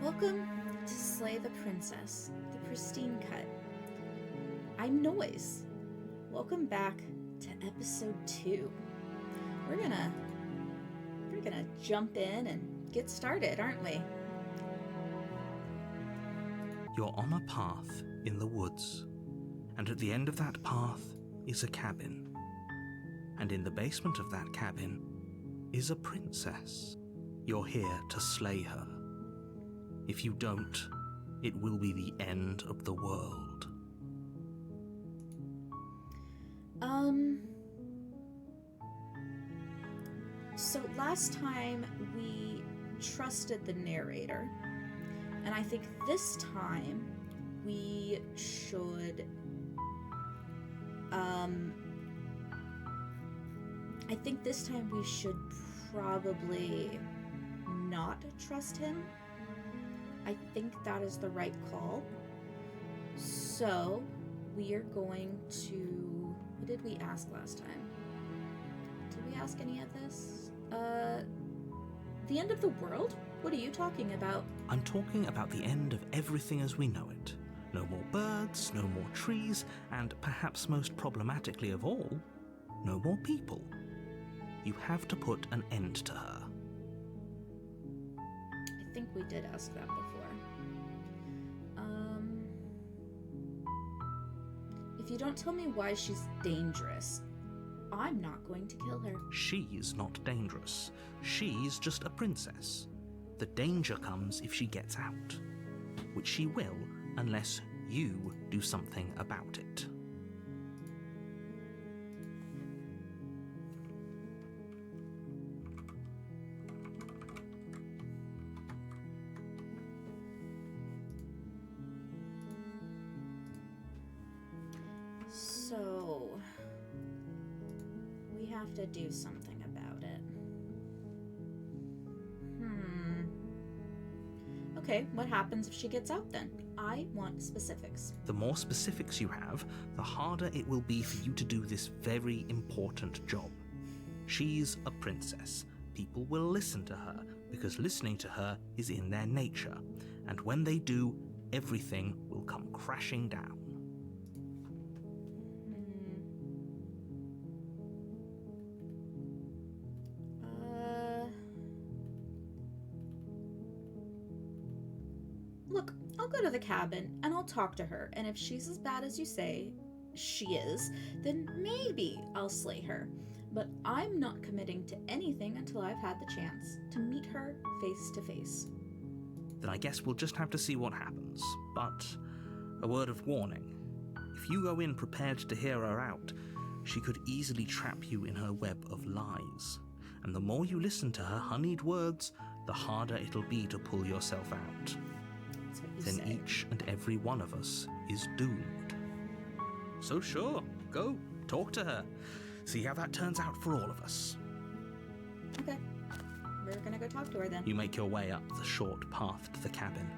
Welcome to Slay the Princess, the pristine cut. I'm Noise. Welcome back to episode 2. We're gonna jump in and get started, aren't we? You're on a path in the woods, and at the end of that path is a cabin. And in the basement of that cabin is a princess. You're here to slay her. If you don't, it will be the end of the world. So last time we trusted the narrator, and I think this time we should, probably not trust him. I think that is the right call. So, we are going to... What did we ask last time? Did we ask any of this? The end of the world? What are you talking about? I'm talking about the end of everything as we know it. No more birds, no more trees, and perhaps most problematically of all, no more people. You have to put an end to her. I think we did ask that before. If you don't tell me why she's dangerous, I'm not going to kill her. She's not dangerous. She's just a princess. The danger comes if she gets out, which she will unless you do something about it. So, we have to do something about it. Okay, what happens if she gets out then? I want specifics. The more specifics you have, the harder it will be for you to do this very important job. She's a princess. People will listen to her, because listening to her is in their nature. And when they do, everything will come crashing down. Look, I'll go to the cabin and I'll talk to her, and if she's as bad as you say she is, then maybe I'll slay her. But I'm not committing to anything until I've had the chance to meet her face to face. Then I guess we'll just have to see what happens. But a word of warning. If you go in prepared to hear her out, she could easily trap you in her web of lies. And the more you listen to her honeyed words, the harder it'll be to pull yourself out. Then say. Each and every one of us is doomed. So sure, go, talk to her. See how that turns out for all of us. Okay, we're gonna go talk to her then. You make your way up the short path to the cabin.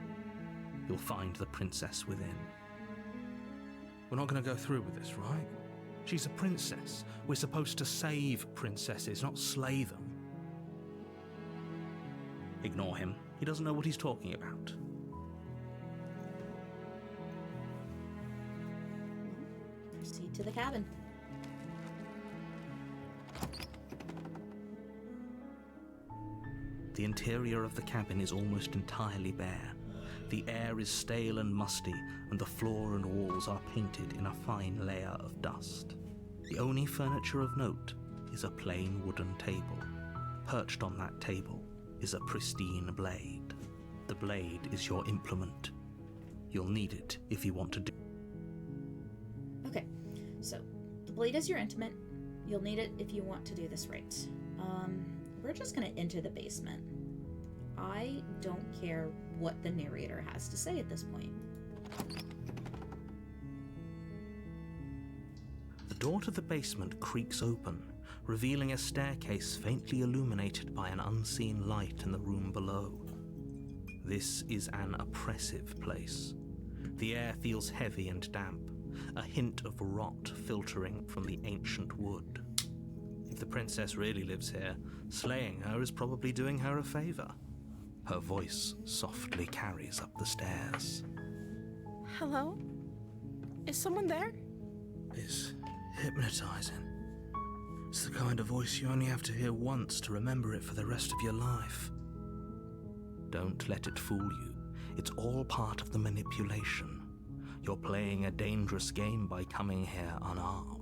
You'll find the princess within. We're not going to go through with this, right? She's a princess. We're supposed to save princesses, not slay them. Ignore him. He doesn't know what he's talking about. Proceed to the cabin. The interior of the cabin is almost entirely bare. The air is stale and musty, and the floor and walls are painted in a fine layer of dust. The only furniture of note is a plain wooden table. Perched on that table is a pristine blade. The blade is your implement. You'll need it if you want to do... Okay, so the blade is your intimate. You'll need it if you want to do this right. We're just gonna enter the basement. I don't care what the narrator has to say at this point. The door to the basement creaks open, revealing a staircase faintly illuminated by an unseen light in the room below. This is an oppressive place. The air feels heavy and damp, a hint of rot filtering from the ancient wood. If the princess really lives here, slaying her is probably doing her a favor. Her voice softly carries up the stairs. Hello? Is someone there? It's hypnotizing. It's the kind of voice you only have to hear once to remember it for the rest of your life. Don't let it fool you. It's all part of the manipulation. You're playing a dangerous game by coming here unarmed.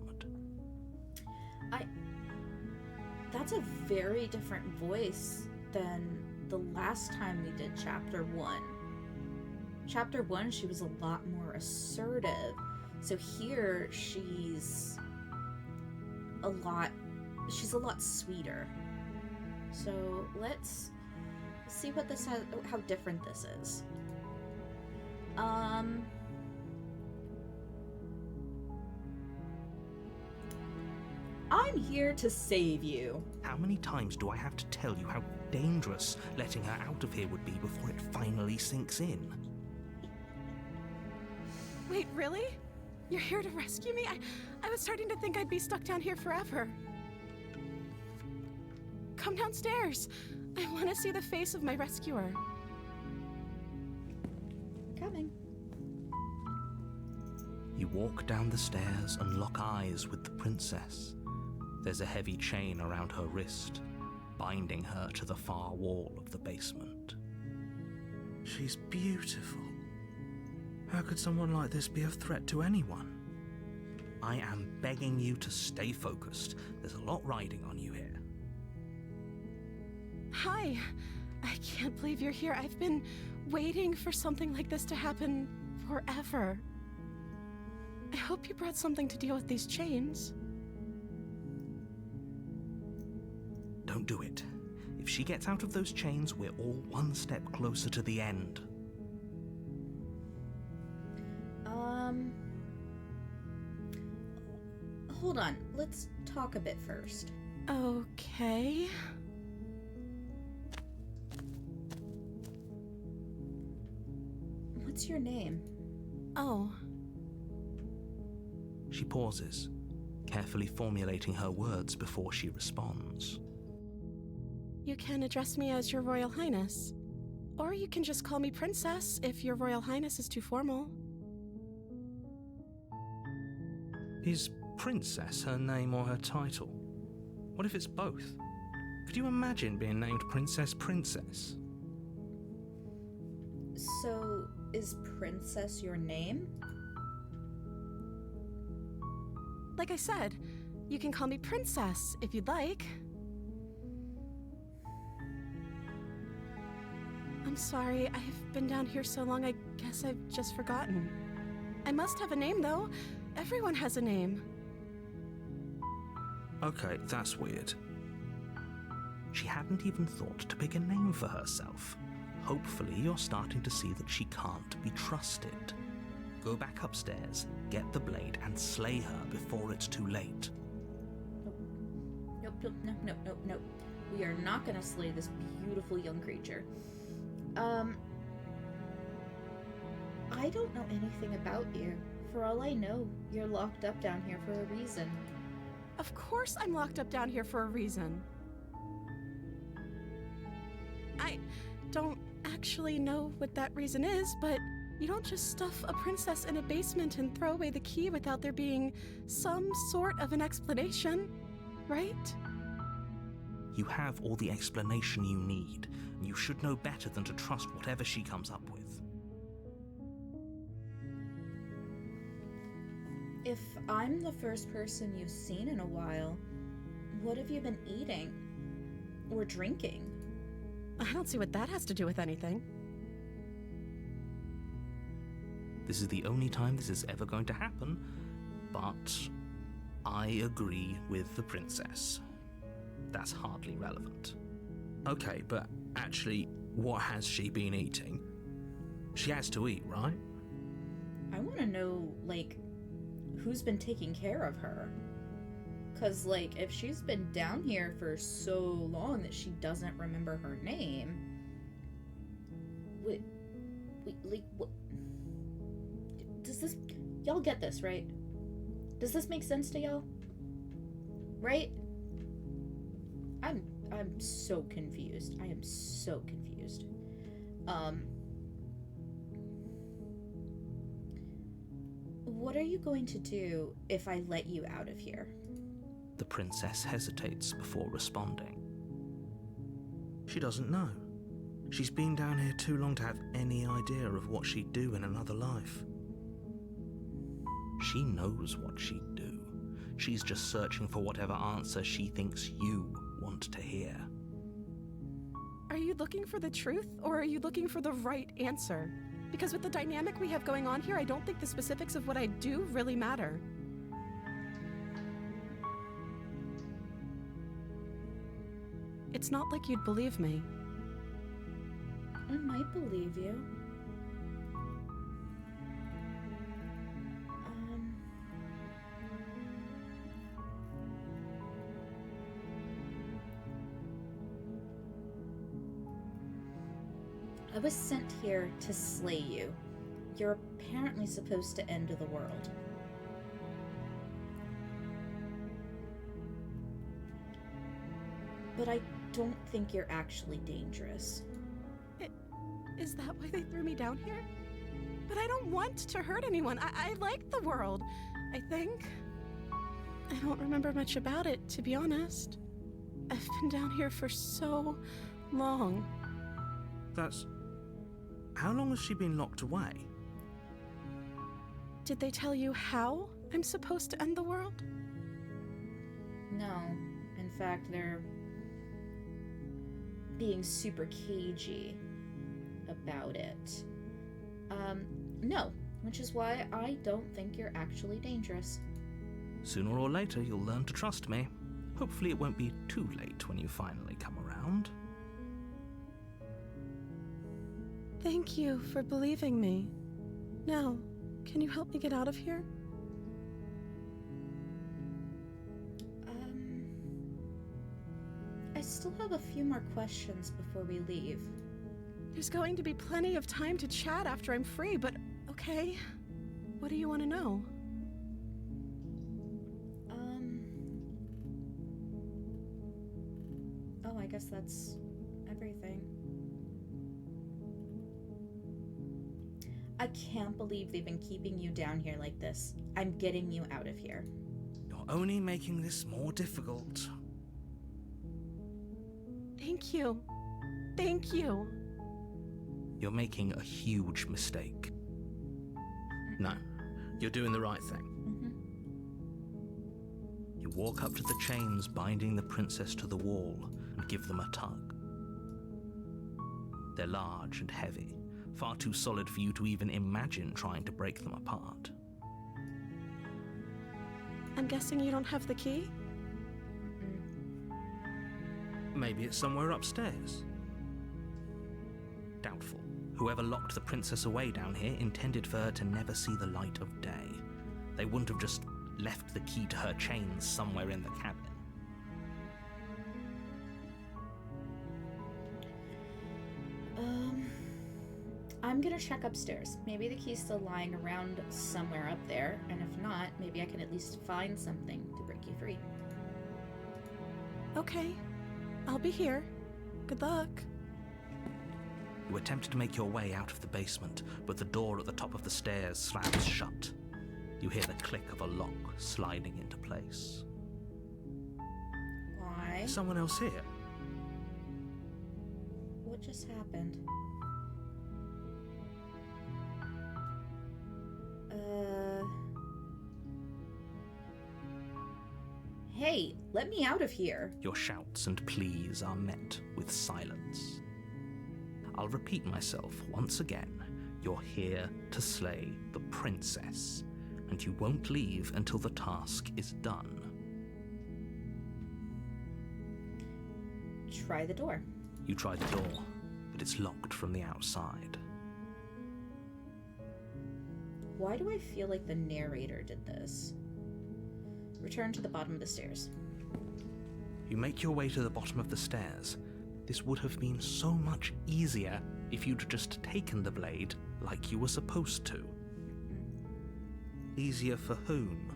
That's a very different voice than the last time we did Chapter 1. Chapter 1, she was a lot more assertive. So here, she's a lot sweeter. So let's see what this has, how different this is. I'm here to save you. How many times do I have to tell you how dangerous letting her out of here would be before it finally sinks in? Wait, really? You're here to rescue me? I was starting to think I'd be stuck down here forever. Come downstairs. I want to see the face of my rescuer. Coming. You walk down the stairs and lock eyes with the princess. There's a heavy chain around her wrist, binding her to the far wall of the basement. She's beautiful. How could someone like this be a threat to anyone? I am begging you to stay focused. There's a lot riding on you here. Hi. I can't believe you're here. I've been waiting for something like this to happen forever. I hope you brought something to deal with these chains. Don't do it. If she gets out of those chains, we're all one step closer to the end. Hold on. Let's talk a bit first. Okay. What's your name? Oh. She pauses, carefully formulating her words before she responds. You can address me as Your Royal Highness. Or you can just call me Princess if Your Royal Highness is too formal. Is Princess her name or her title? What if it's both? Could you imagine being named Princess? So, is Princess your name? Like I said, you can call me Princess if you'd like. I'm sorry, I've been down here so long, I guess I've just forgotten. I must have a name, though. Everyone has a name. Okay, that's weird. She hadn't even thought to pick a name for herself. Hopefully you're starting to see that she can't be trusted. Go back upstairs, get the blade, and slay her before it's too late. Nope. We are not gonna slay this beautiful young creature. I don't know anything about you. For all I know, you're locked up down here for a reason. Of course I'm locked up down here for a reason. I don't actually know what that reason is, but you don't just stuff a princess in a basement and throw away the key without there being some sort of an explanation, right? You have all the explanation you need, and you should know better than to trust whatever she comes up with. If I'm the first person you've seen in a while, what have you been eating? Or drinking? I don't see what that has to do with anything. This is the only time this is ever going to happen, but I agree with the princess. That's hardly relevant. Okay, but actually, what has she been eating? She has to eat, right? I want to know, like, who's been taking care of her? Because, like, if she's been down here for so long that she doesn't remember her name... Wait, like, what... Does this... Y'all get this, right? Does this make sense to y'all? Right? I'm so confused. I am so confused. What are you going to do if I let you out of here? The princess hesitates before responding. She doesn't know. She's been down here too long to have any idea of what she'd do in another life. She knows what she'd do. She's just searching for whatever answer she thinks you want to hear. Are you looking for the truth, or are you looking for the right answer? Because with the dynamic we have going on here, I don't think the specifics of what I do really matter. It's not like you'd believe me. I might believe you. I was sent here to slay you. You're apparently supposed to end the world. But I don't think you're actually dangerous. Is that why they threw me down here? But I don't want to hurt anyone. I like the world, I think. I don't remember much about it, to be honest. I've been down here for so long. That's... How long has she been locked away? Did they tell you how I'm supposed to end the world? No. In fact, they're being super cagey about it. No. Which is why I don't think you're actually dangerous. Sooner or later, you'll learn to trust me. Hopefully it won't be too late when you finally come around. Thank you for believing me. Now, can you help me get out of here? I still have a few more questions before we leave. There's going to be plenty of time to chat after I'm free, but okay. What do you want to know? Oh, I guess that's everything. I can't believe they've been keeping you down here like this. I'm getting you out of here. You're only making this more difficult. Thank you. Thank you. You're making a huge mistake. No, you're doing the right thing. You walk up to the chains binding the princess to the wall and give them a tug. They're large and heavy, far too solid for you to even imagine trying to break them apart. I'm guessing you don't have the key? Maybe it's somewhere upstairs. Doubtful. Whoever locked the princess away down here intended for her to never see the light of day. They wouldn't have just left the key to her chains somewhere in the cabin. I'm gonna check upstairs. Maybe the key's still lying around somewhere up there, and if not, maybe I can at least find something to break you free. Okay. I'll be here. Good luck. You attempt to make your way out of the basement, but the door at the top of the stairs slams shut. You hear the click of a lock sliding into place. Why? Is someone else here? What just happened? Hey, let me out of here. Your shouts and pleas are met with silence. I'll repeat myself once again. You're here to slay the princess, and you won't leave until the task is done. Try the door. You try the door, but it's locked from the outside. Why do I feel like the narrator did this? Return to the bottom of the stairs. You make your way to the bottom of the stairs. This would have been so much easier if you'd just taken the blade like you were supposed to. Easier for whom?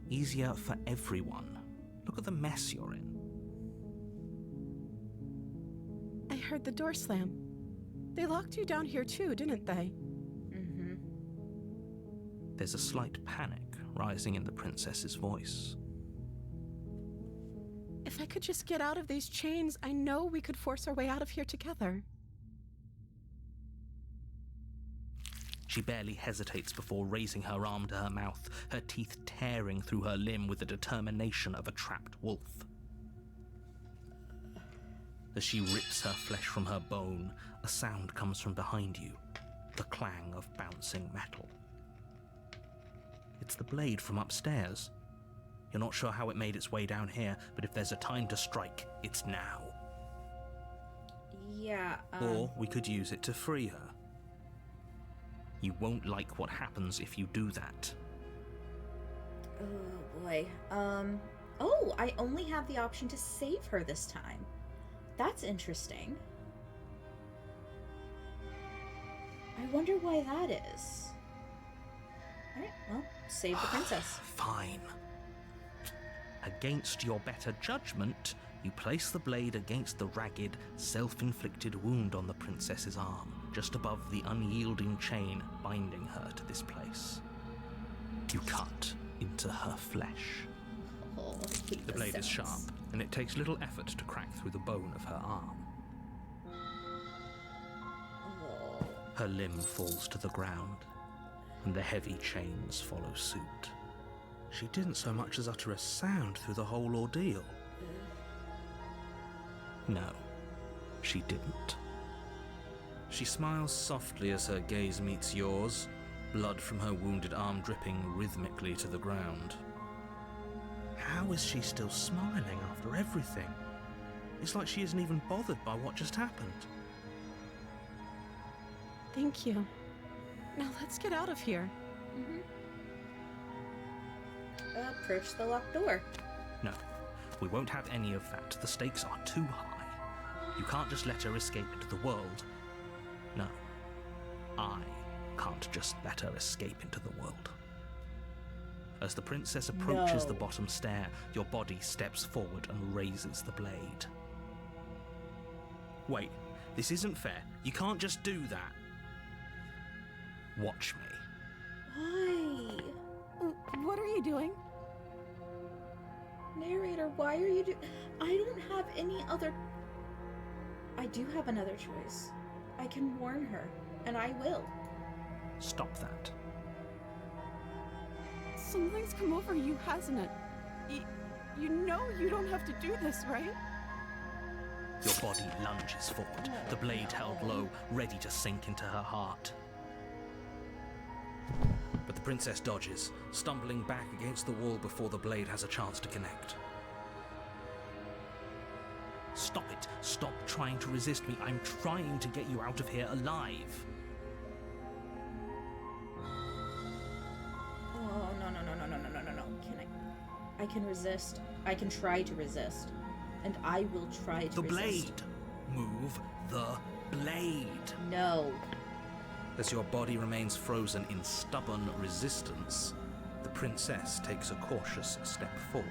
Easier for everyone. Look at the mess you're in. I heard the door slam. They locked you down here too, didn't they? Mm-hmm. There's a slight panic rising in the princess's voice. If I could just get out of these chains, I know we could force our way out of here together. She barely hesitates before raising her arm to her mouth, her teeth tearing through her limb with the determination of a trapped wolf. As she rips her flesh from her bone, a sound comes from behind you, the clang of bouncing metal. It's the blade from upstairs. You're not sure how it made its way down here, but if there's a time to strike, it's now. Yeah, Or we could use it to free her. You won't like what happens if you do that. Oh, boy. Oh, I only have the option to save her this time. That's interesting. I wonder why that is. Alright, well, save the princess. Fine. Against your better judgment, you place the blade against the ragged, self-inflicted wound on the princess's arm, just above the unyielding chain binding her to this place. You cut into her flesh. Oh, I hate The this blade is sentence. sharp, and it takes little effort to crack through the bone of her arm. Oh. Her limb falls to the ground, and the heavy chains follow suit. She didn't so much as utter a sound through the whole ordeal. No, she didn't. She smiles softly as her gaze meets yours, blood from her wounded arm dripping rhythmically to the ground. How is she still smiling after everything? It's like she isn't even bothered by what just happened. Thank you. Now let's get out of here. Mm-hmm. Approach the locked door. No, we won't have any of that. The stakes are too high. You can't just let her escape into the world. No, I can't just let her escape into the world. As the princess approaches No. the bottom stair, your body steps forward and raises the blade. Wait, this isn't fair. You can't just do that. Watch me. Why? What are you doing? Narrator, why are you I don't have any other... I do have another choice. I can warn her, and I will. Stop that. Something's come over you, hasn't it? You know you don't have to do this, right? Your body lunges forward, the blade held low, ready to sink into her heart. But the princess dodges, stumbling back against the wall before the blade has a chance to connect. Stop it. Stop trying to resist me. I'm trying to get you out of here alive. Oh, no. I can resist. I can try to resist. And I will try to The resist. blade. Move the blade. No. As your body remains frozen in stubborn resistance, the princess takes a cautious step forward.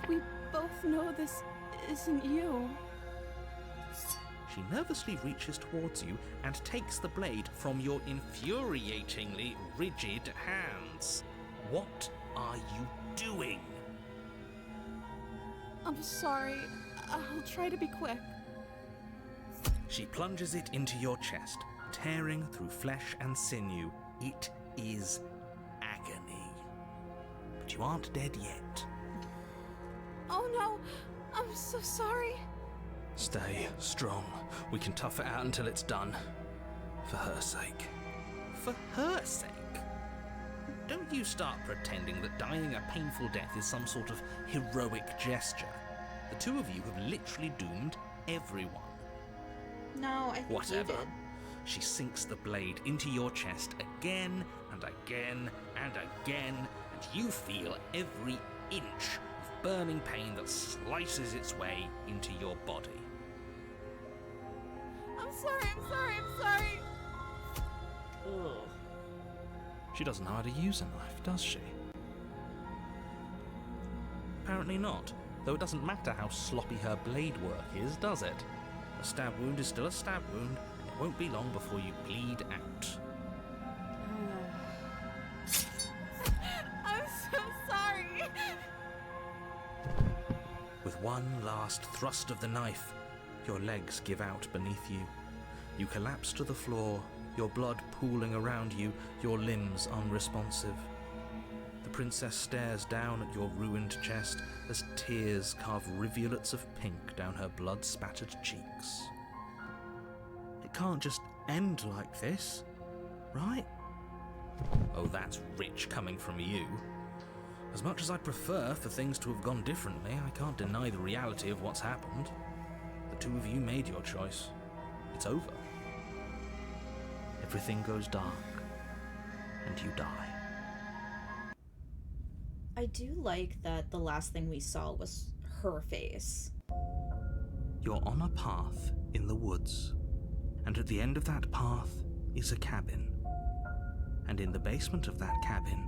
We both know this isn't you. She nervously reaches towards you and takes the blade from your infuriatingly rigid hands. What are you doing? I'm sorry. I'll try to be quick. She plunges it into your chest, tearing through flesh and sinew. It is agony. But you aren't dead yet. Oh no! I'm so sorry. Stay strong. We can tough it out until it's done. For her sake. For her sake? Don't you start pretending that dying a painful death is some sort of heroic gesture. The two of you have literally doomed everyone. No, I think Whatever. you did. She sinks the blade into your chest again and again and again, and you feel every inch of burning pain that slices its way into your body. I'm sorry. Ugh. She doesn't know how to use a knife, does she? Apparently not, though it doesn't matter how sloppy her blade work is, does it? A stab wound is still a stab wound. It won't be long before you bleed out. I'm so sorry. With one last thrust of the knife, your legs give out beneath you. You collapse to the floor, your blood pooling around you, your limbs unresponsive. The princess stares down at your ruined chest as tears carve rivulets of pink down her blood-spattered cheeks. It can't just end like this, right? Oh, that's rich coming from you. As much as I'd prefer for things to have gone differently, I can't deny the reality of what's happened. The two of you made your choice. It's over. Everything goes dark, and you die. I do like that the last thing we saw was her face. You're on a path in the woods, and at the end of that path is a cabin. And in the basement of that cabin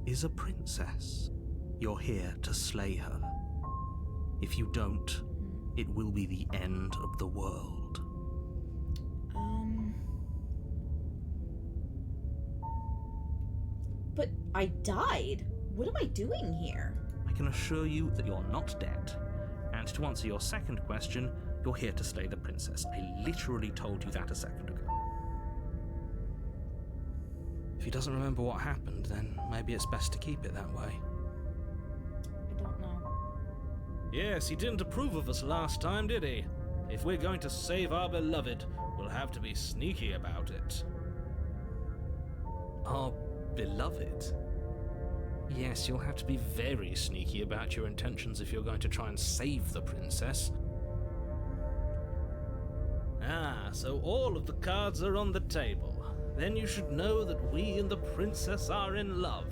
is a princess. You're here to slay her. If you don't, it will be the end of the world. But I died. What am I doing here? I can assure you that you're not dead. And to answer your second question, you're here to slay the princess. I literally told you that a second ago. If he doesn't remember what happened, then maybe it's best to keep it that way. I don't know. Yes, he didn't approve of us last time, did he? If we're going to save our beloved, we'll have to be sneaky about it. Our beloved? Yes, you'll have to be very sneaky about your intentions if you're going to try and save the princess. Ah, so all of the cards are on the table. Then you should know that we and the princess are in love,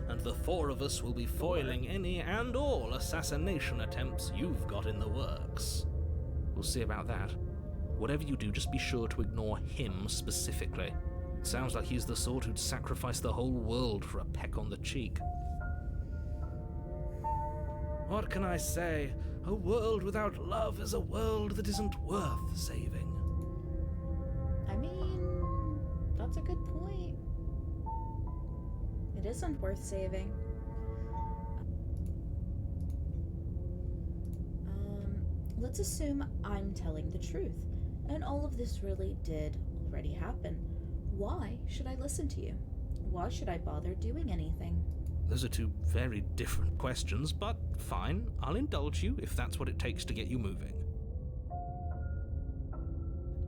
and the four of us will be foiling any and all assassination attempts you've got in the works. We'll see about that. Whatever you do, just be sure to ignore him specifically. It sounds like he's the sort who'd sacrifice the whole world for a peck on the cheek. What can I say? A world without love is a world that isn't worth saving. I mean, that's a good point. It isn't worth saving. Let's assume I'm telling the truth, and all of this really did already happen. Why should I listen to you? Why should I bother doing anything? Those are two very different questions, but fine, I'll indulge you if that's what it takes to get you moving.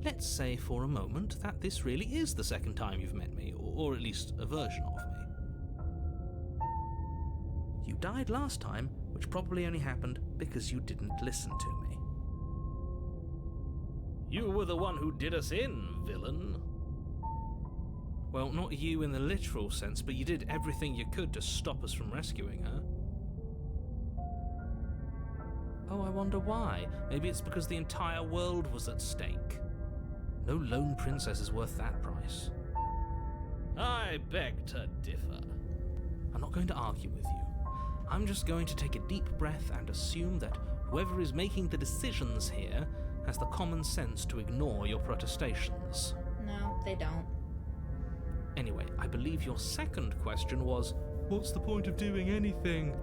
Let's say for a moment that this really is the second time you've met me, or at least a version of me. You died last time, which probably only happened because you didn't listen to me. You were the one who did us in, villain. Well, not you in the literal sense, but you did everything you could to stop us from rescuing her. Oh, I wonder why. Maybe it's because the entire world was at stake. No lone princess is worth that price. I beg to differ. I'm not going to argue with you. I'm just going to take a deep breath and assume that whoever is making the decisions here has the common sense to ignore your protestations. No, they don't. Anyway, I believe your second question was, what's the point of doing anything?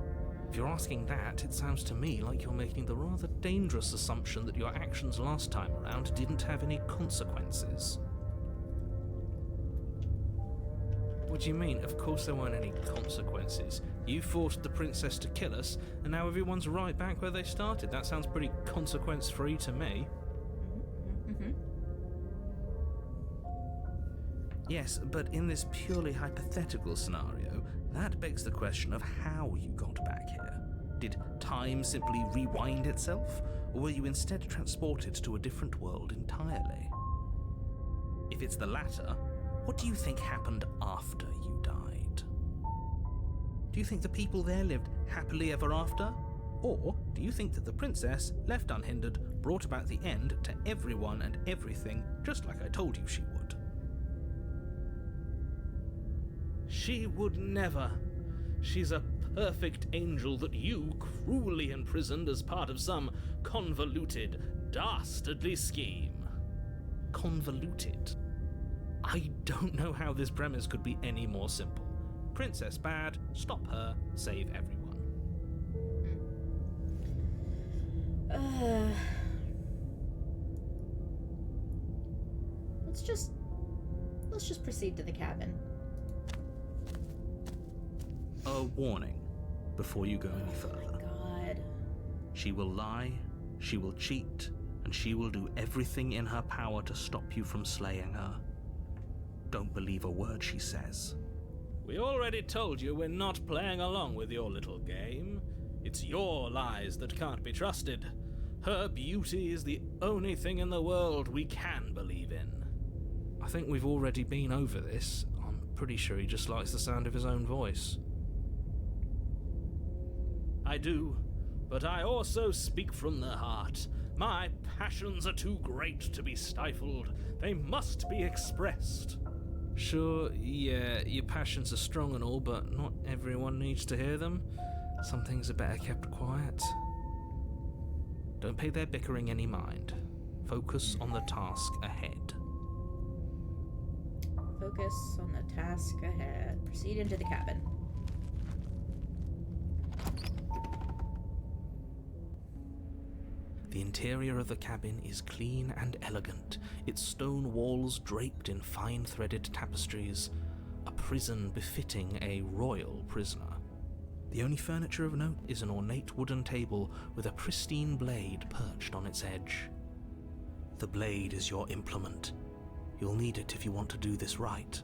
If you're asking that, it sounds to me like you're making the rather dangerous assumption that your actions last time around didn't have any consequences. What do you mean? Of course there weren't any consequences. You forced the princess to kill us, and now everyone's right back where they started. That sounds pretty consequence-free to me. Yes, but in this purely hypothetical scenario, that begs the question of how you got back here. Did time simply rewind itself, or were you instead transported to a different world entirely? If it's the latter, what do you think happened after you died? Do you think the people there lived happily ever after? Or do you think that the princess, left unhindered, brought about the end to everyone and everything, just like I told you she would? She would never. She's a perfect angel that you cruelly imprisoned as part of some convoluted, dastardly scheme. Convoluted. I don't know how this premise could be any more simple. Princess bad, stop her, save everyone. Let's just proceed to the cabin. A warning before you go any further. God. She will lie, she will cheat, and she will do everything in her power to stop you from slaying her. Don't believe a word she says. We already told you we're not playing along with your little game. It's your lies that can't be trusted. Her beauty is the only thing in the world we can believe in. I think we've already been over this. I'm pretty sure he just likes the sound of his own voice. I do, but I also speak from the heart. My passions are too great to be stifled. They must be expressed. Sure, yeah, your passions are strong and all, but not everyone needs to hear them. Some things are better kept quiet. Don't pay their bickering any mind. Focus on the task ahead. Focus on the task ahead. Proceed into the cabin. The interior of the cabin is clean and elegant, its stone walls draped in fine threaded tapestries, a prison befitting a royal prisoner. The only furniture of note is an ornate wooden table with a pristine blade perched on its edge. The blade is your implement. You'll need it if you want to do this right.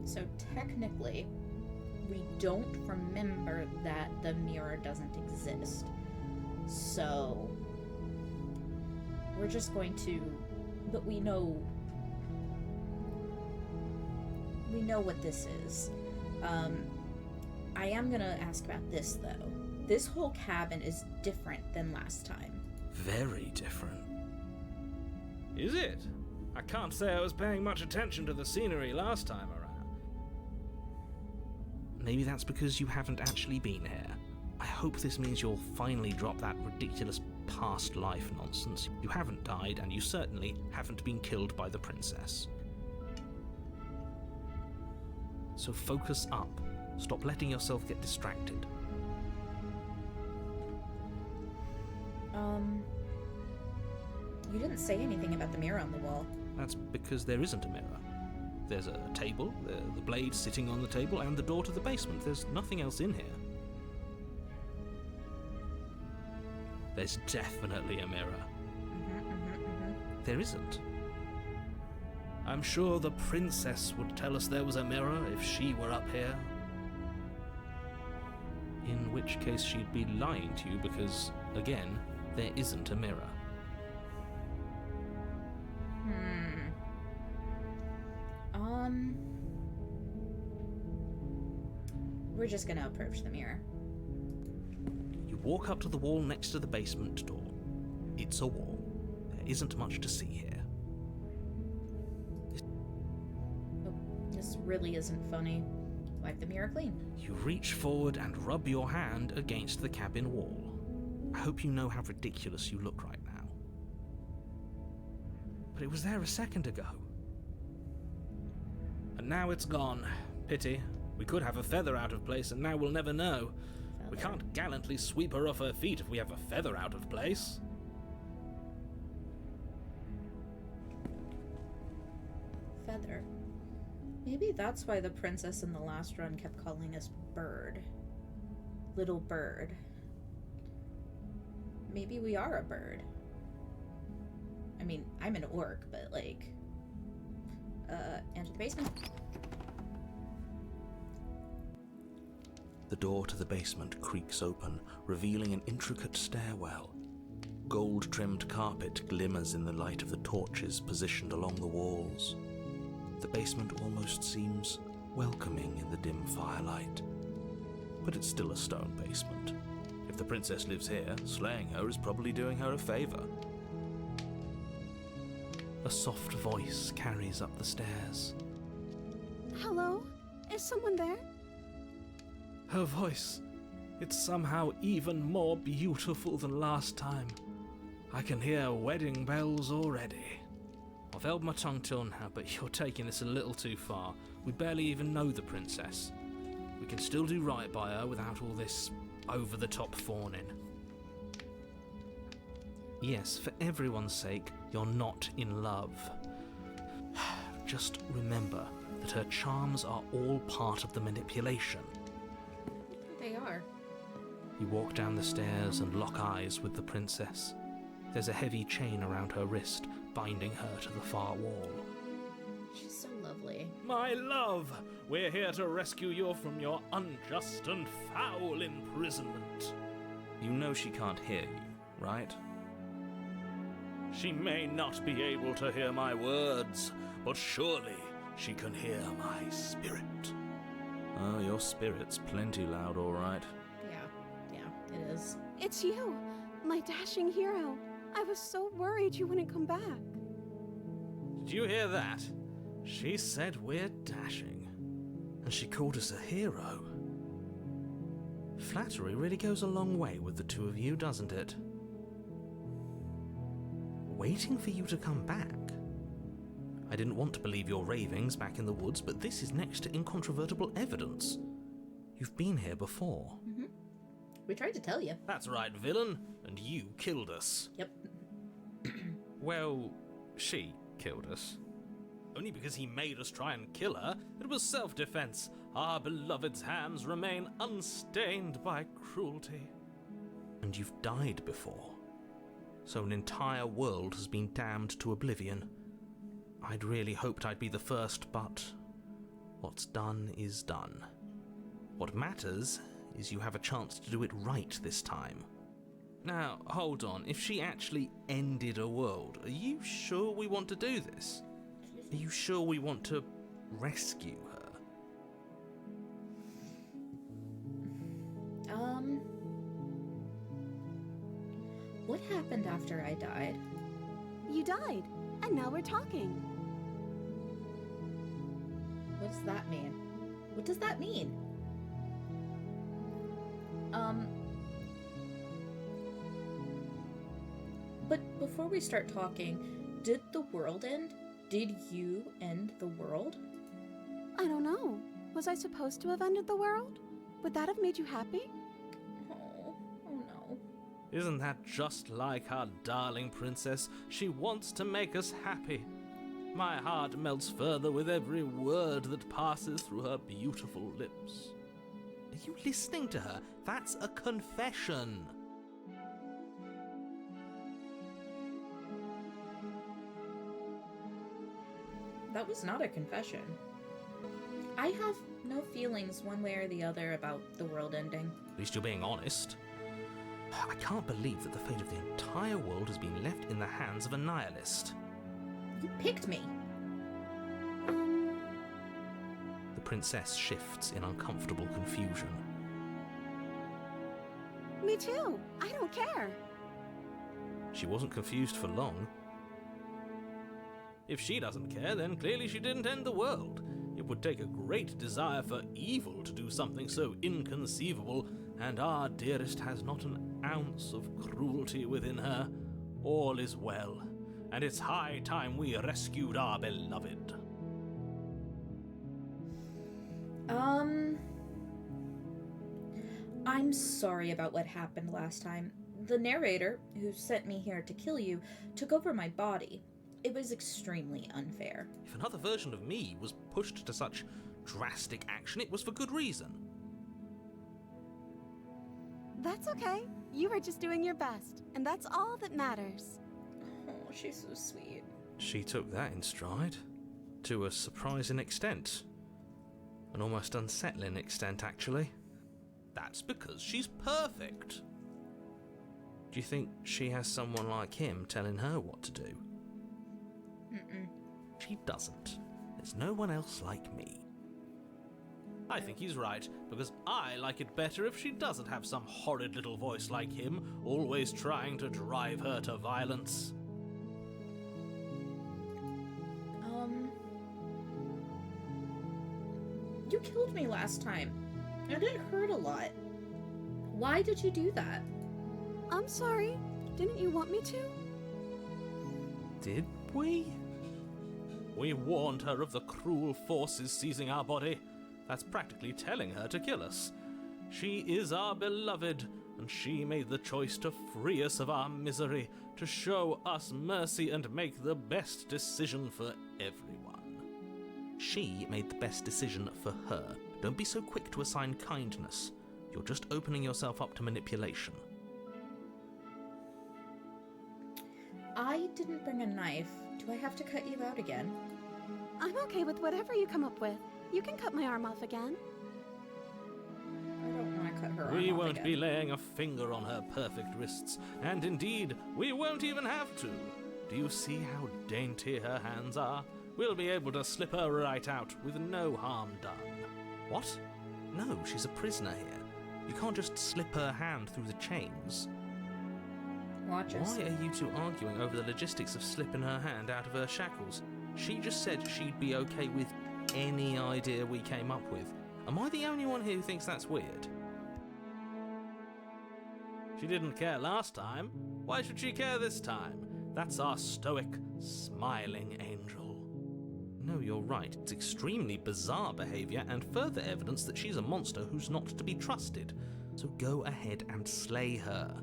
So technically, we don't remember that the mirror doesn't exist. So we're just going to, but we know what this is. I am gonna ask about this though. This whole cabin is different than last time. Very different. Is it? I can't say I was paying much attention to the scenery last time around. Maybe that's because you haven't actually been here. I hope this means you'll finally drop that ridiculous past life nonsense. You haven't died, and you certainly haven't been killed by the princess. So focus up. Stop letting yourself get distracted. You didn't say anything about the mirror on the wall. That's because there isn't a mirror. There's a table, the blade sitting on the table, and the door to the basement. There's nothing else in here. There's definitely a mirror. There isn't. I'm sure the princess would tell us there was a mirror if she were up here. In which case she'd be lying to you because, again, there isn't a mirror. We're just gonna approach the mirror. You walk up to the wall next to the basement door. It's a wall. There isn't much to see here. This really isn't funny. Wipe the mirror clean. You reach forward and rub your hand against the cabin wall. I hope you know how ridiculous you look right now. But it was there a second ago. And now it's gone. Pity. We could have a feather out of place, and now we'll never know. We can't gallantly sweep her off her feet if we have a feather out of place. Feather. Maybe that's why the princess in the last run kept calling us bird. Little bird. Maybe we are a bird. I mean, I'm an orc, but like... enter the basement. The door to the basement creaks open, revealing an intricate stairwell. Gold-trimmed carpet glimmers in the light of the torches positioned along the walls. The basement almost seems welcoming in the dim firelight. But it's still a stone basement. If the princess lives here, slaying her is probably doing her a favor. A soft voice carries up the stairs. Hello? Is someone there? Her voice. It's somehow even more beautiful than last time. I can hear wedding bells already. I've held my tongue till now, but you're taking this a little too far. We barely even know the princess. We can still do right by her without all this over-the-top fawning. Yes, for everyone's sake, you're not in love. Just remember that her charms are all part of the manipulation. They are. You walk down the stairs and lock eyes with the princess. There's a heavy chain around her wrist, binding her to the far wall. She's so lovely. My love, we're here to rescue you from your unjust and foul imprisonment. You know she can't hear you, right? She may not be able to hear my words, but surely she can hear my spirit. Oh, your spirit's plenty loud, all right. Yeah, it is. It's you, my dashing hero. I was so worried you wouldn't come back. Did you hear that? She said we're dashing. And she called us a hero. Flattery really goes a long way with the two of you, doesn't it? Waiting for you to come back. I didn't want to believe your ravings back in the woods, but this is next to incontrovertible evidence. You've been here before. Mm-hmm. We tried to tell you. That's right, villain, and you killed us. Yep. Well, she killed us. Only because he made us try and kill her. It was self-defense. Our beloved's hands remain unstained by cruelty. And you've died before. So an entire world has been damned to oblivion. I'd really hoped I'd be the first, but what's done is done. What matters is you have a chance to do it right this time. Now, hold on. If she actually ended a world, are you sure we want to do this? Are you sure we want to rescue her? What happened after I died? You died, and now we're talking. What does that mean? What does that mean? But before we start talking, did the world end? Did you end the world? I don't know. Was I supposed to have ended the world? Would that have made you happy? Oh no. Isn't that just like our darling princess? She wants to make us happy. My heart melts further with every word that passes through her beautiful lips. Are you listening to her? That's a confession. That was not a confession. I have no feelings one way or the other about the world ending. At least you're being honest. I can't believe that the fate of the entire world has been left in the hands of a nihilist. You picked me. The princess shifts in uncomfortable confusion. Me too. I don't care. She wasn't confused for long. If she doesn't care, then clearly she didn't end the world. It would take a great desire for evil to do something so inconceivable, and our dearest has not an ounce of cruelty within her. All is well, and it's high time we rescued our beloved. I'm sorry about what happened last time. The narrator, who sent me here to kill you, took over my body. It was extremely unfair. If another version of me was pushed to such drastic action, it was for good reason. That's okay. You were just doing your best, and that's all that matters. Oh, she's so sweet. She took that in stride. To a surprising extent. An almost unsettling extent, actually. That's because she's perfect. Do you think she has someone like him telling her what to do? Mm-mm. She doesn't. There's no one else like me. I think he's right, because I like it better if she doesn't have some horrid little voice like him, always trying to drive her to violence. You killed me last time, and it hurt a lot. Why did you do that? I'm sorry. Didn't you want me to? Did we? We warned her of the cruel forces seizing our body. That's practically telling her to kill us. She is our beloved, and she made the choice to free us of our misery, to show us mercy and make the best decision for everyone. She made the best decision for her. Don't be so quick to assign kindness. You're just opening yourself up to manipulation. I didn't bring a knife. Do I have to cut you out again? I'm okay with whatever you come up with. You can cut my arm off again. I don't want to cut her arm We off won't again. be laying a finger on her perfect wrists, and indeed, we won't even have to. Do you see how dainty her hands are? We'll be able to slip her right out with no harm done. What? No, she's a prisoner here. You can't just slip her hand through the chains. Watch us. Why are you two arguing over the logistics of slipping her hand out of her shackles? She just said she'd be okay with any idea we came up with. Am I the only one here who thinks that's weird? She didn't care last time. Why should she care this time? That's our stoic, smiling angel. No, you're right. It's extremely bizarre behaviour and further evidence that she's a monster who's not to be trusted. So go ahead and slay her.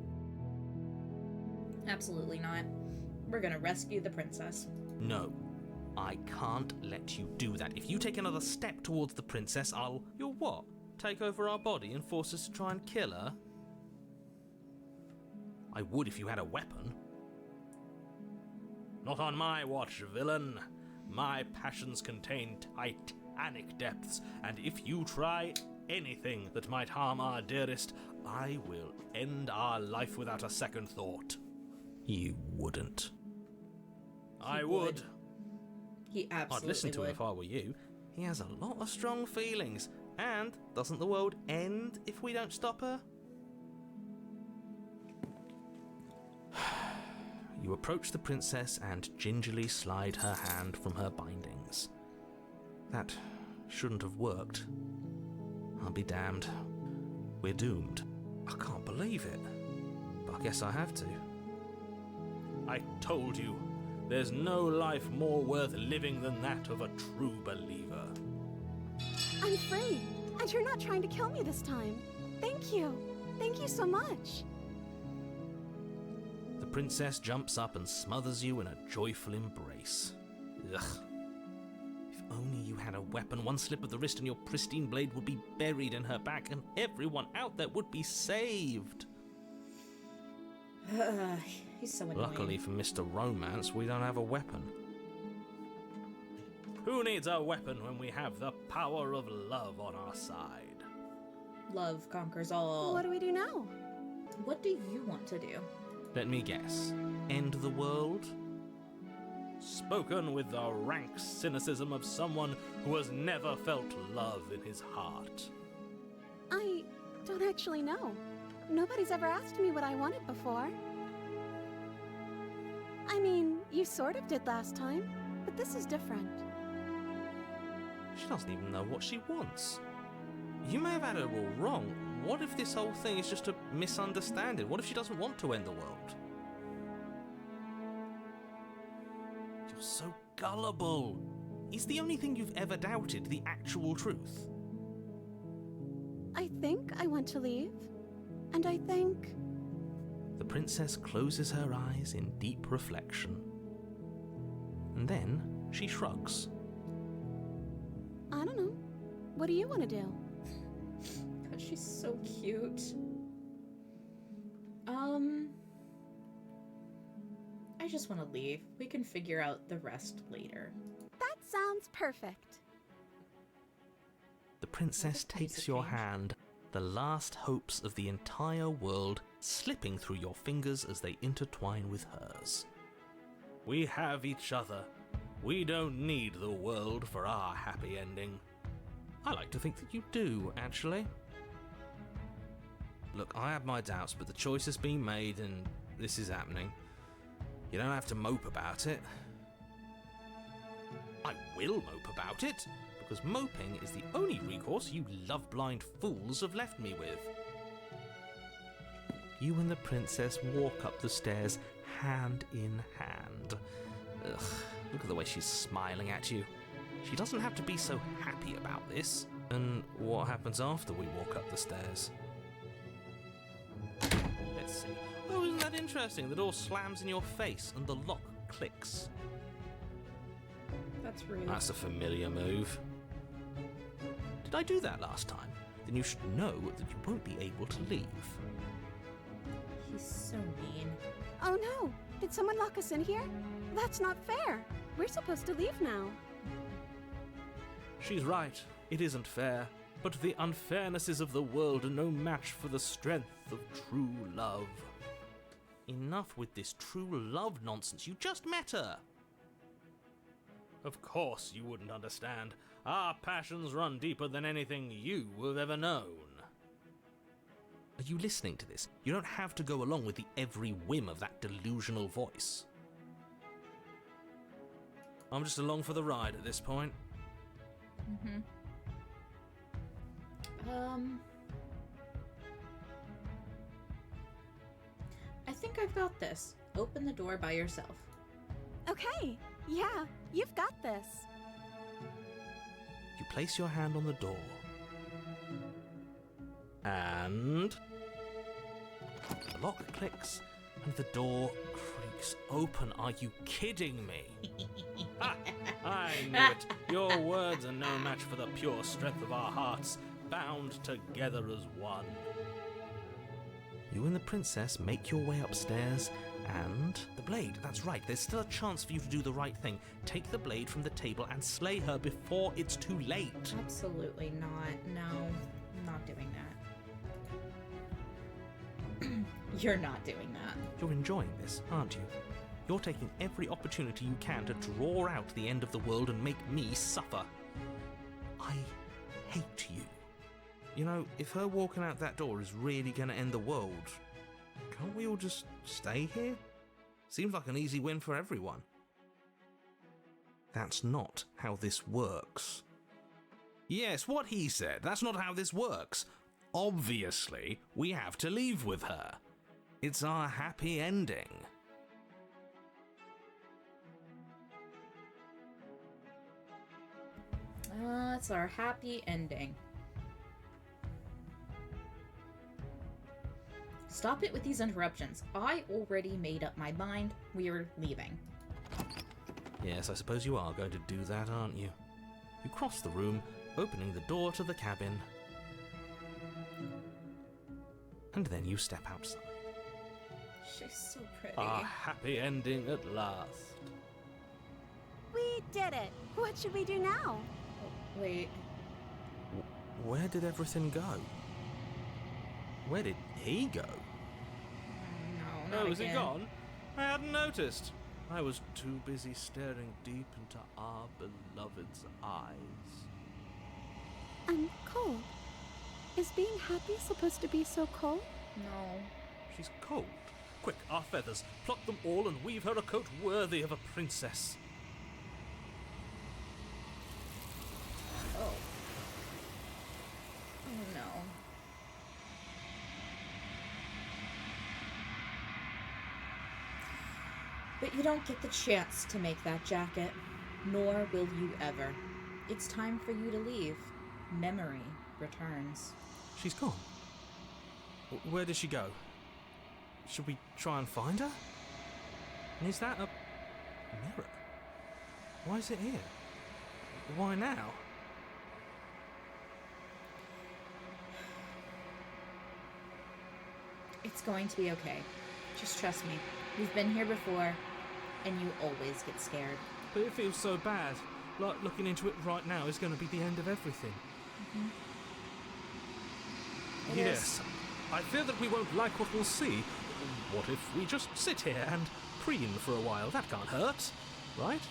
Absolutely not. We're gonna rescue the princess. No, I can't let you do that. If you take another step towards the princess, You'll what? Take over our body and force us to try and kill her? I would if you had a weapon. Not on my watch, villain. My passions contain titanic depths, and if you try anything that might harm our dearest, I will end our life without a second thought. You wouldn't. I would. He absolutely I'd listen to would. him if I were you. He has a lot of strong feelings. And doesn't the world end if we don't stop her? You approach the princess and gingerly slide her hand from her bindings. That shouldn't have worked. I'll be damned. We're doomed. I can't believe it. But I guess I have to. I told you, there's no life more worth living than that of a true believer. I'm free, and you're not trying to kill me this time. Thank you. Thank you so much. The princess jumps up and smothers you in a joyful embrace. Ugh. If only you had a weapon, one slip of the wrist and your pristine blade would be buried in her back and everyone out there would be saved. He's so annoying. Luckily for Mr. Romance, we don't have a weapon. Who needs a weapon when we have the power of love on our side? Love conquers all. What do we do now? What do you want to do? Let me guess. End the world? Spoken with the rank cynicism of someone who has never felt love in his heart. I don't actually know. Nobody's ever asked me what I wanted before. I mean, you sort of did last time, but this is different. She doesn't even know what she wants. You may have had her all wrong. What if this whole thing is just a misunderstanding? What if she doesn't want to end the world? You're so gullible. Is the only thing you've ever doubted the actual truth? I think I want to leave, and I think... The princess closes her eyes in deep reflection. And then she shrugs. I don't know. What do you want to do? God, she's so cute. I just want to leave. We can figure out the rest later. That sounds perfect. The princess That is nice takes of your change. hand, the last hopes of the entire world slipping through your fingers as they intertwine with hers. We have each other. We don't need the world for our happy ending. I like to think that you do, actually. Look, I have my doubts, but the choice has been made and this is happening. You don't have to mope about it. I will mope about it, because moping is the only recourse you love-blind fools have left me with. You and the princess walk up the stairs hand in hand. Ugh, look at the way she's smiling at you. She doesn't have to be so happy about this. And what happens after we walk up the stairs? Let's see. Oh, isn't that interesting? The door slams in your face and the lock clicks. That's rude. That's a familiar move. Did I do that last time? Then you should know that you won't be able to leave. He's so mean. Oh no! Did someone lock us in here? That's not fair! We're supposed to leave now. She's right. It isn't fair. But the unfairnesses of the world are no match for the strength of true love. Enough with this true love nonsense. You just met her. Of course you wouldn't understand. Our passions run deeper than anything you have ever known. Are you listening to this? You don't have to go along with the every whim of that delusional voice. I'm just along for the ride at this point. Mm-hmm. I think I've got this. Open the door by yourself. Okay, yeah, you've got this. You place your hand on the door. And the lock clicks and the door creaks open. Are you kidding me? Ha! I knew it. Your words are no match for the pure strength of our hearts, bound together as one. You and the princess make your way upstairs, and the blade, that's right, there's still a chance for you to do the right thing. Take the blade from the table and slay her before it's too late. Absolutely not. No, I'm not doing that. You're not doing that. You're enjoying this, aren't you? You're taking every opportunity you can to draw out the end of the world and make me suffer. I hate you. You know, if her walking out that door is really going to end the world, can't we all just stay here? Seems like an easy win for everyone. That's not how this works. Yes, what he said. That's not how this works. Obviously, we have to leave with her. It's our happy ending. It's our happy ending. Stop it with these interruptions. I already made up my mind. We're leaving. Yes, I suppose you are going to do that, aren't you? You cross the room, opening the door to the cabin. And then you step outside. She's so pretty. Our happy ending at last. We did it! What should we do now? Oh, wait. Where did everything go? Where did he go? No, not Oh, is he again. gone? I hadn't noticed. I was too busy staring deep into our beloved's eyes. I'm cold. Is being happy supposed to be so cold? No. She's cold. Quick, our feathers. Pluck them all and weave her a coat worthy of a princess. Oh. Oh no. But you don't get the chance to make that jacket, nor will you ever. It's time for you to leave. Memory returns. She's gone. Where did she go? Should we try and find her? And is that a mirror? Why is it here? Why now? It's going to be okay. Just trust me. We've been here before, and you always get scared. But it feels so bad. Like looking into it right now is going to be the end of everything. Mm-hmm. It Yes. I fear that we won't like what we'll see. What if we just sit here and preen for a while? That can't hurt, right?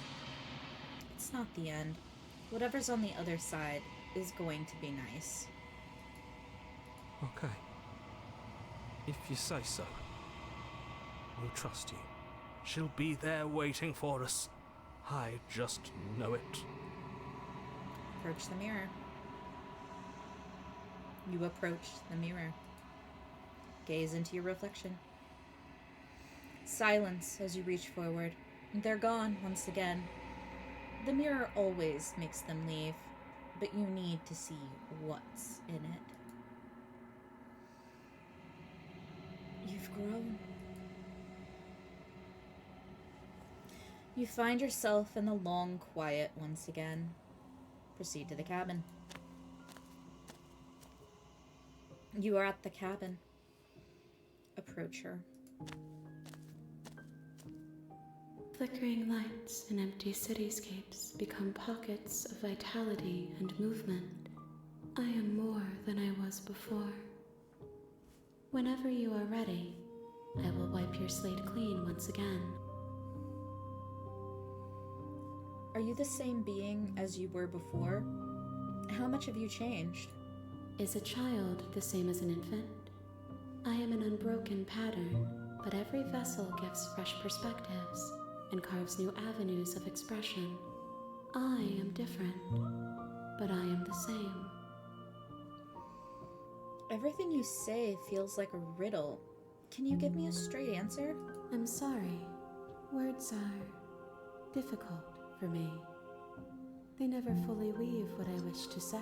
It's not the end. Whatever's on the other side is going to be nice. Okay. If you say so. We'll trust you. She'll be there waiting for us. I just know it. Approach the mirror. You approach the mirror. gaze into your reflection. Silence as you reach forward. They're gone once again. The mirror always makes them leave, but you need to see what's in it. You've grown. You find yourself in the long quiet once again. Proceed to the cabin. You are at the cabin. Approach her. Flickering lights and empty cityscapes become pockets of vitality and movement. I am more than I was before. Whenever you are ready, I will wipe your slate clean once again. Are you the same being as you were before? How much have you changed? Is a child the same as an infant? I am an unbroken pattern, but every vessel gives fresh perspectives and carves new avenues of expression. I am different, but I am the same. Everything you say feels like a riddle. Can you give me a straight answer? I'm sorry. Words are difficult for me. They never fully weave what I wish to say.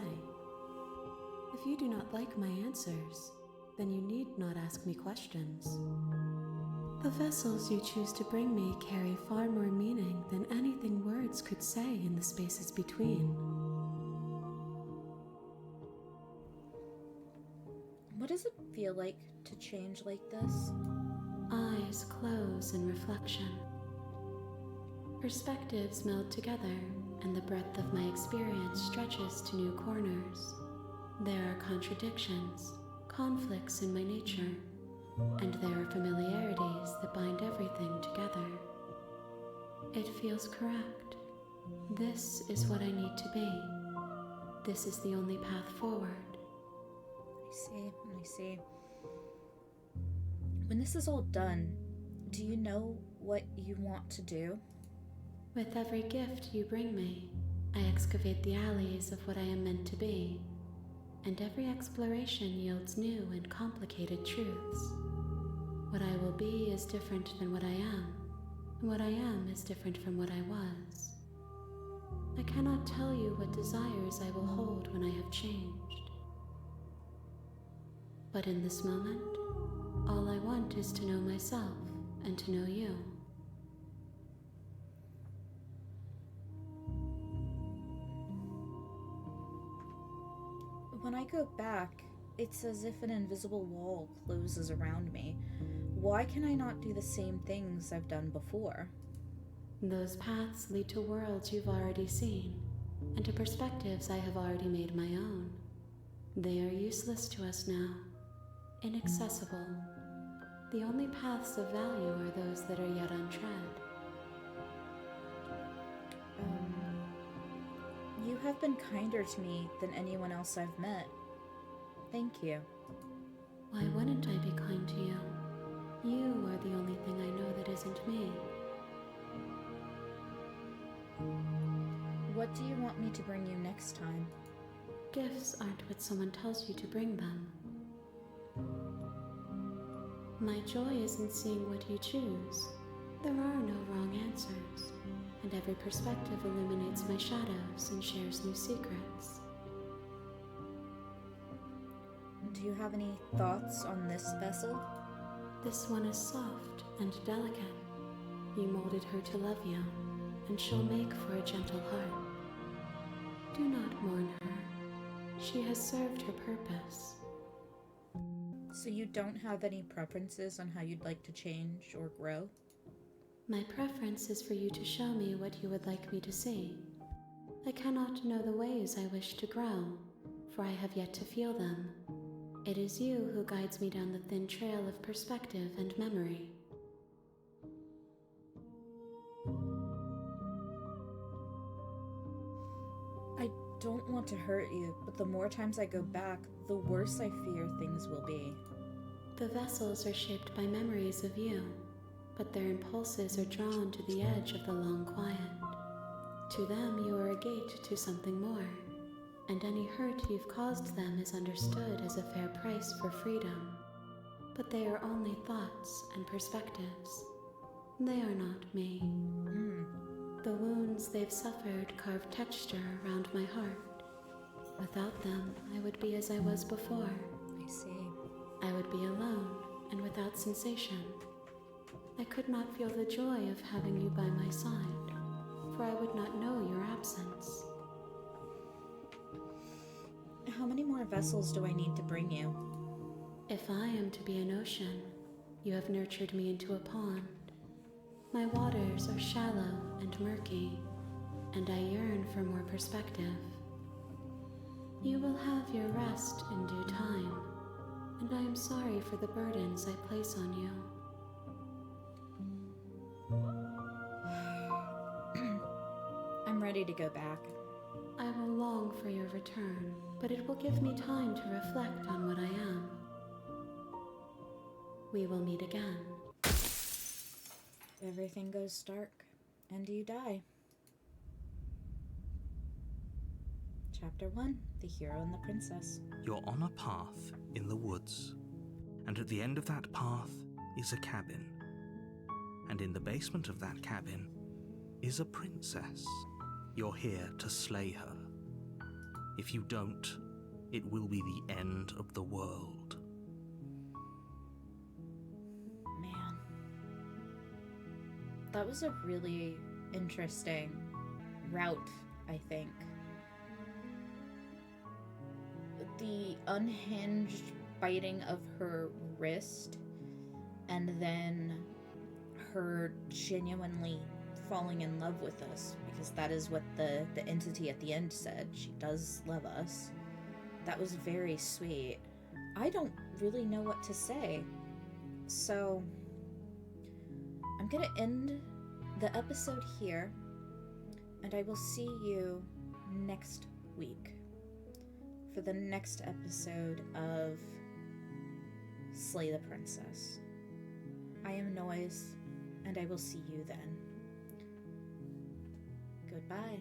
If you do not like my answers, then you need not ask me questions. The vessels you choose to bring me carry far more meaning than anything words could say in the spaces between. What does it feel like to change like this? Eyes close in reflection. Perspectives meld together, and the breadth of my experience stretches to new corners. There are contradictions, conflicts in my nature, and there are familiarities that bind everything together. It feels correct. This is what I need to be. This is the only path forward. I see. When this is all done, do you know what you want to do? With every gift you bring me, I excavate the alleys of what I am meant to be, and every exploration yields new and complicated truths. What I will be is different than what I am, and what I am is different from what I was. I cannot tell you what desires I will hold when I have changed. But in this moment, all I want is to know myself and to know you. When I go back, it's as if an invisible wall closes around me. Why can I not do the same things I've done before? Those paths lead to worlds you've already seen, and to perspectives I have already made my own. They are useless to us now, inaccessible. The only paths of value are those that are yet untread. You have been kinder to me than anyone else I've met. Thank you. Why wouldn't I be kind to you? You are the only thing I know that isn't me. What do you want me to bring you next time? Gifts aren't what someone tells you to bring them. My joy is in seeing what you choose. There are no wrong answers, and every perspective illuminates my shadows and shares new secrets. Do you have any thoughts on this vessel? This one is soft and delicate. You molded her to love you, and she'll make for a gentle heart. Do not mourn her. She has served her purpose. So you don't have any preferences on how you'd like to change or grow? My preference is for you to show me what you would like me to see. I cannot know the ways I wish to grow, for I have yet to feel them. It is you who guides me down the thin trail of perspective and memory. I don't want to hurt you, but the more times I go back, the worse I fear things will be. The vessels are shaped by memories of you, but their impulses are drawn to the edge of the long quiet. To them, you are a gate to something more, and any hurt you've caused them is understood as a fair price for freedom. but they are only thoughts and perspectives. They are not me. The wounds they've suffered carve texture around my heart. Without them, I would be as I was before. I see. I would be alone and without sensation. I could not feel the joy of having you by my side, for I would not know your absence. How many more vessels do I need to bring you? If I am to be an ocean, you have nurtured me into a pond. My waters are shallow and murky, and I yearn for more perspective. You will have your rest in due time, and I am sorry for the burdens I place on you. I'm ready to go back. I will long for your return, but it will give me time to reflect on what I am. We will meet again. Everything goes dark, and you die. Chapter 1, The Hero and the Princess. You're on a path in the woods, and at the end of that path is a cabin. And in the basement of that cabin is a princess. You're here to slay her. If you don't, it will be the end of the world. Man. That was a really interesting route, I think. The unhinged biting of her wrist, and then her genuinely falling in love with us, because that is what the entity at the end said. She does love us. That was very sweet. I don't really know what to say. So, I'm gonna end the episode here, and I will see you next week for the next episode of Slay the Princess. I am Noise, and I will see you then. Goodbye.